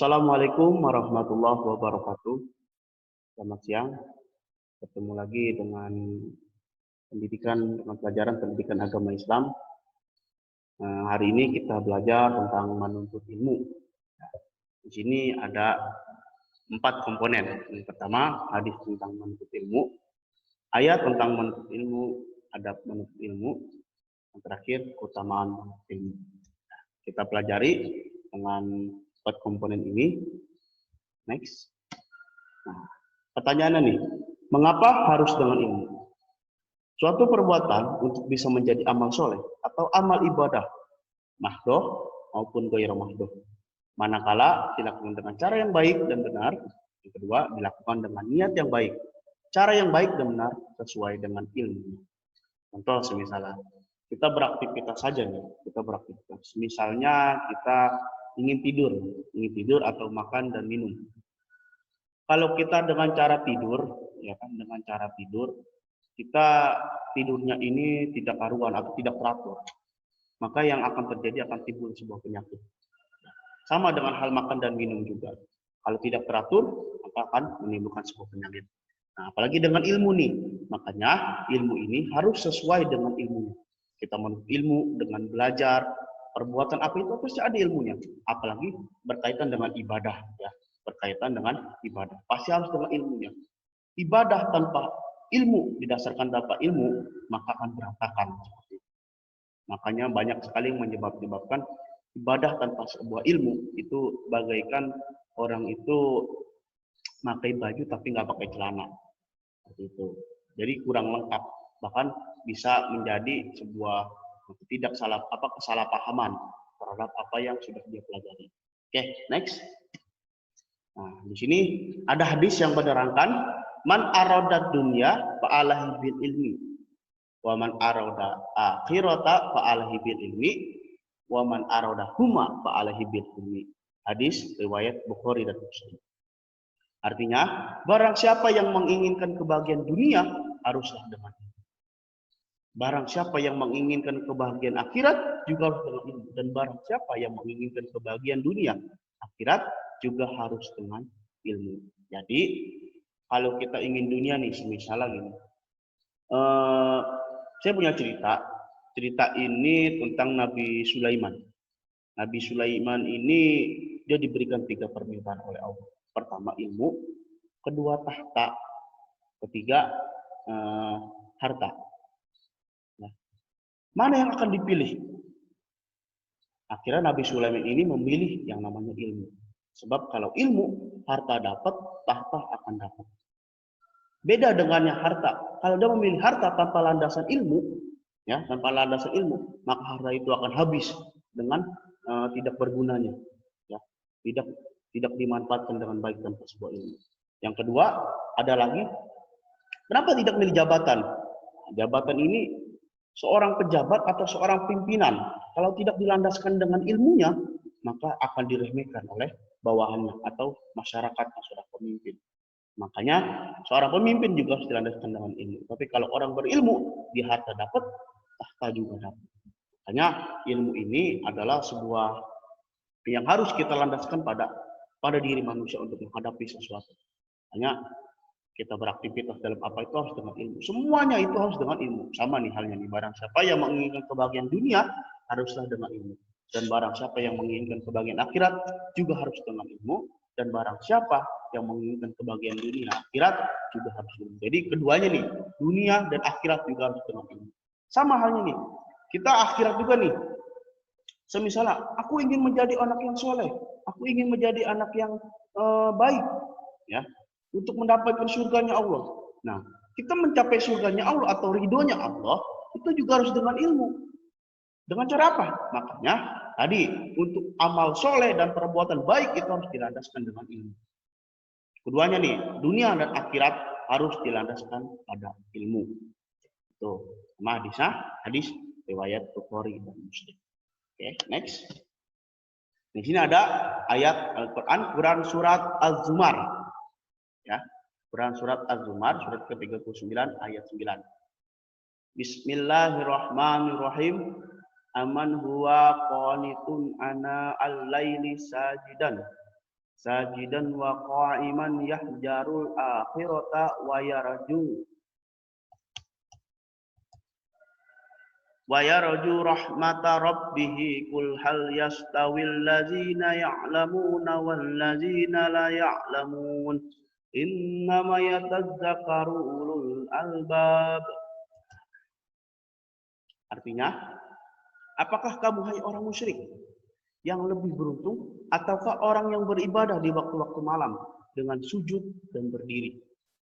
Assalamualaikum warahmatullahi wabarakatuh. Selamat siang. Ketemu lagi dengan pelajaran pendidikan agama Islam. Hari ini kita belajar tentang menuntut ilmu. Di sini ada 4 komponen. Yang pertama, hadis tentang menuntut ilmu. Ayat tentang menuntut ilmu, adab menuntut ilmu. Yang terakhir, keutamaan menuntut ilmu. Kita pelajari dengan 4 komponen ini. Next. Nah, pertanyaannya nih, mengapa harus dengan ilmu? Suatu perbuatan untuk bisa menjadi amal soleh atau amal ibadah, mahdoh maupun ghairu mahdoh, manakala dilakukan dengan cara yang baik dan benar. Yang kedua, dilakukan dengan niat yang baik. Cara yang baik dan benar sesuai dengan ilmu. Contoh misalnya, kita beraktivitas saja nih, Misalnya kita ingin tidur atau makan dan minum. Kalau kita dengan cara tidur, kita tidurnya ini tidak karuan atau tidak teratur, maka yang akan terjadi akan timbul sebuah penyakit. Sama dengan hal makan dan minum juga. Kalau tidak teratur, maka akan menimbulkan sebuah penyakit. Nah, apalagi dengan ilmu nih, makanya ilmu ini harus sesuai dengan ilmunya. Kita menuntut ilmu dengan belajar, perbuatan apa itu pasti ada ilmunya. Apalagi berkaitan dengan ibadah, ya. Berkaitan dengan ibadah, pasti harus dengan ilmunya. Ibadah tanpa ilmu, didasarkan tanpa ilmu, maka akan berantakan. Makanya banyak sekali yang menyebabkan ibadah tanpa sebuah ilmu itu bagaikan orang itu pakai baju tapi nggak pakai celana. Seperti itu. Jadi kurang lengkap, bahkan bisa menjadi sebuah kesalahpahaman terhadap apa yang sudah dia pelajari. Oke, next. Nah, di sini ada hadis yang menerangkan man arodat dunya fa'alahi bil ilmi wa man aroda akhirata fa'alahi bil ilmi wa man aroda huma fa'alahi bil ilmi. Hadis riwayat Bukhari dan Muslim. Artinya, barang siapa yang menginginkan kebahagiaan dunia haruslah dengan ilmu. Barang siapa yang menginginkan kebahagiaan akhirat juga harus dengan ilmu. Dan barang siapa yang menginginkan kebahagiaan dunia akhirat juga harus dengan ilmu. Jadi kalau kita ingin dunia nih, misalnya gini, saya punya cerita ini tentang Nabi Sulaiman. Nabi Sulaiman ini dia diberikan 3 permintaan oleh Allah. Pertama ilmu, kedua tahta, ketiga harta. Nah, mana yang akan dipilih? Akhirnya Nabi Sulaiman ini memilih yang namanya ilmu. Sebab kalau ilmu, harta dapat, tahta akan dapat. Beda dengannya harta. Kalau dia memilih harta tanpa landasan ilmu, maka harta itu akan habis dengan tidak bergunanya, ya. Tidak dimanfaatkan dengan baik tanpa sebuah ilmu. Yang kedua, ada lagi, kenapa tidak milih jabatan? Jabatan ini seorang pejabat atau seorang pimpinan, kalau tidak dilandaskan dengan ilmunya, maka akan diremehkan oleh bawahannya atau masyarakat yang sudah pemimpin. Makanya seorang pemimpin juga harus dilandaskan dengan ilmu. Tapi kalau orang berilmu, dia harta dapat, tahta juga dapat. Makanya ilmu ini adalah sebuah yang harus kita landaskan pada diri manusia untuk menghadapi sesuatu. Hanya kita beraktivitas dalam apa itu harus dengan ilmu. Semuanya itu harus dengan ilmu. Sama nih halnya nih, barang siapa yang menginginkan kebahagiaan dunia haruslah dengan ilmu. Dan barang siapa yang menginginkan kebahagiaan akhirat juga harus dengan ilmu. Dan barang siapa yang menginginkan kebahagiaan dunia akhirat juga harus dengan ilmu. Jadi keduanya nih, dunia dan akhirat juga harus dengan ilmu. Sama halnya nih, kita akhirat juga nih. Semisalnya, aku ingin menjadi anak yang soleh, aku ingin menjadi anak yang baik, ya, untuk mendapatkan surganya Allah. Nah, kita mencapai surganya Allah atau ridhonya Allah itu juga harus dengan ilmu. Dengan cara apa? Makanya tadi untuk amal soleh dan perbuatan baik itu harus dilandaskan dengan ilmu. Keduanya nih, dunia dan akhirat harus dilandaskan pada ilmu. Tuh, sama hadis riwayat Bukhari dan Muslim. Oke, next. Di sini ada ayat Al-Quran, Quran surat Az-Zumar. Ya, Quran surat Az-Zumar, surat ke-39 ayat 9. Bismillahirrahmanirrahim. Aman huwa qanitun ana al-laili sajidan sajidan wa qa'iman yahjarul akhirata wa yarju rahmata rabbih kul hal yastawil ladzina ya'lamuna wal ladzina la ya'lamun innama yatadzakkaru ulul albab. Artinya, apakah kamu hai orang musyrik yang lebih beruntung ataukah orang yang beribadah di waktu-waktu malam dengan sujud dan berdiri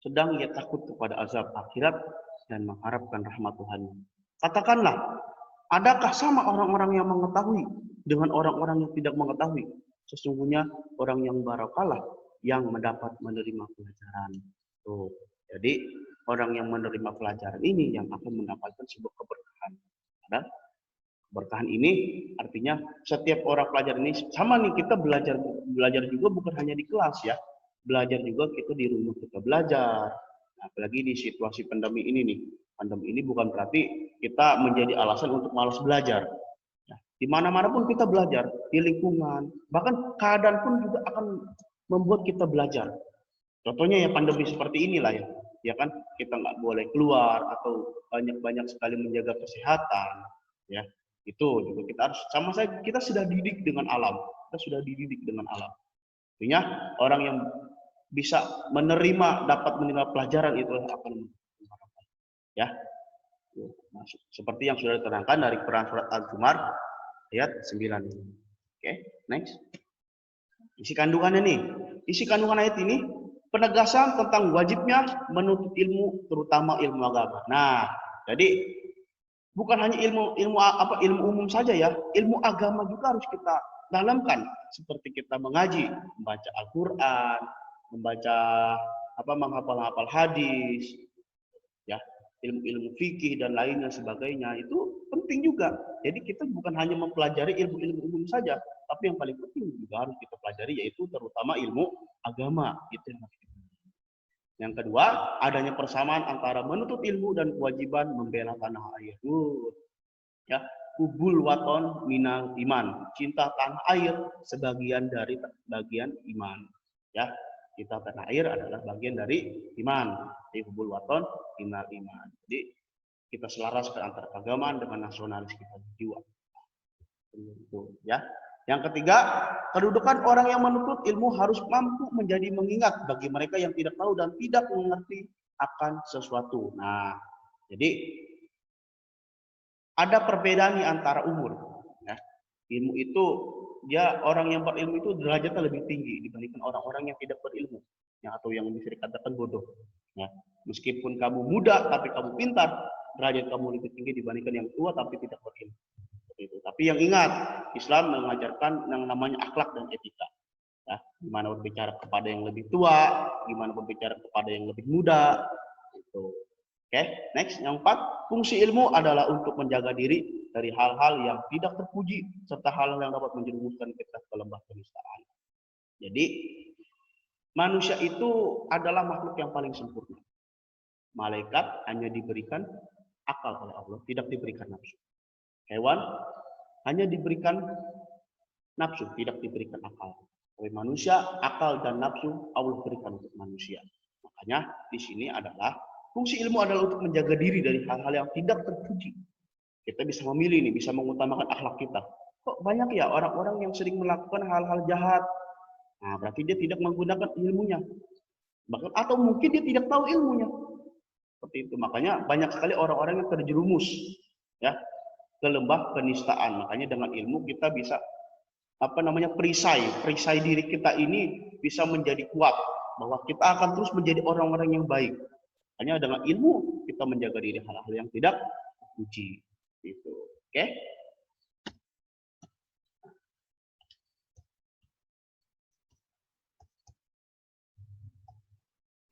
sedang ia takut kepada azab akhirat dan mengharapkan rahmat Tuhan? Katakanlah, adakah sama orang-orang yang mengetahui dengan orang-orang yang tidak mengetahui? Sesungguhnya orang yang barakalah yang mendapat menerima pelajaran. Tuh. Jadi orang yang menerima pelajaran ini yang akan mendapatkan sebuah keberkahan. Ada keberkahan ini artinya setiap orang pelajar ini sama nih, kita belajar juga bukan hanya di kelas ya. Belajar juga kita di rumah kita belajar. Nah, apalagi di situasi pandemi ini nih. Pandemi ini bukan berarti kita menjadi alasan untuk malas belajar. Nah, di mana-mana pun kita belajar, di lingkungan, bahkan keadaan pun juga akan membuat kita belajar. Contohnya ya pandemi seperti inilah ya, ya kan kita nggak boleh keluar atau banyak-banyak sekali menjaga kesehatan, ya itu juga kita harus sama saja kita sudah dididik dengan alam, Artinya orang yang bisa dapat menerima pelajaran itu akan ya masuk seperti yang sudah diterangkan dari Quran surat Az-Zumar ayat 9 ini. Oke, next. Isi kandungan ayat ini penegasan tentang wajibnya menuntut ilmu, terutama ilmu agama. Nah, jadi bukan hanya ilmu umum saja ya, ilmu agama juga harus kita dalamkan, seperti kita mengaji, membaca Al-Qur'an, membaca menghafal hadis, ya, ilmu-ilmu fikih dan lainnya sebagainya itu penting juga. Jadi kita bukan hanya mempelajari ilmu-ilmu umum saja, tapi yang paling penting juga harus kita pelajari yaitu terutama ilmu agama. Itu yang kedua, adanya persamaan antara menuntut ilmu dan kewajiban membela tanah air. Ya, hubul waton minal iman. Cinta tanah air sebagian dari bagian iman. Ya, cinta tanah air adalah bagian dari iman. Jadi hubul waton minal iman. Jadi kita selaraskan antara keagamaan dengan nasionalis kita jiwa. Itu ya. Yang ketiga, kedudukan orang yang menuntut ilmu harus mampu menjadi mengingat bagi mereka yang tidak tahu dan tidak mengerti akan sesuatu. Nah, jadi ada perbedaan antara umur. Ya. Ilmu itu, orang yang berilmu itu derajatnya lebih tinggi dibandingkan orang-orang yang tidak berilmu, atau yang bisa dikatakan bodoh. Ya. Meskipun kamu muda tapi kamu pintar, derajat kamu lebih tinggi dibandingkan yang tua tapi tidak berilmu. Itu. Tapi yang ingat, Islam mengajarkan yang namanya akhlak dan etika. Ya, gimana berbicara kepada yang lebih tua, gimana berbicara kepada yang lebih muda. Itu. Oke, next. Yang 4, fungsi ilmu adalah untuk menjaga diri dari hal-hal yang tidak terpuji serta hal yang dapat menjerumuskan kita ke lembah kenistaan. Jadi, manusia itu adalah makhluk yang paling sempurna. Malaikat hanya diberikan akal oleh Allah, tidak diberikan nafsu. Hewan hanya diberikan nafsu, tidak diberikan akal. Oleh manusia, akal dan nafsu Allah berikan untuk manusia. Makanya di sini adalah fungsi ilmu adalah untuk menjaga diri dari hal-hal yang tidak terpuji. Kita bisa memilih nih, bisa mengutamakan akhlak kita. Kok banyak ya orang-orang yang sering melakukan hal-hal jahat? Nah, berarti dia tidak menggunakan ilmunya. Bahkan atau mungkin dia tidak tahu ilmunya. Seperti itu. Makanya banyak sekali orang-orang yang terjerumus ya ke lembah penistaan. Makanya dengan ilmu kita bisa perisai diri kita ini bisa menjadi kuat bahwa kita akan terus menjadi orang-orang yang baik. Hanya dengan ilmu kita menjaga diri hal-hal yang tidak terpuji. Gitu. Oke?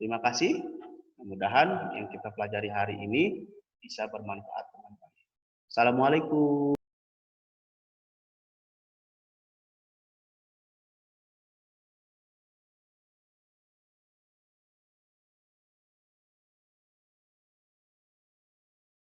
Terima kasih. Mudah-mudahan yang kita pelajari hari ini bisa bermanfaat. Assalamualaikum.